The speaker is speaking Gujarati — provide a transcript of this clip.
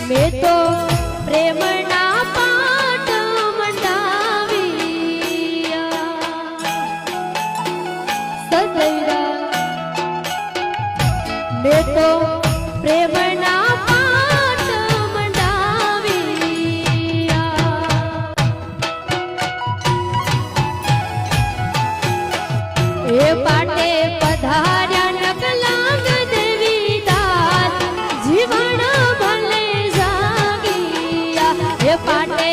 મેં તો પ્રેમના પાઠ મંડાવ્યા સદૈરા મેં તો પ્રેમના પાઠ મંડાવ્યા એ પાટે પધાર્યા નકલાંગ દેવી દાસ જીવન ભલે જાગિયા એ પાટે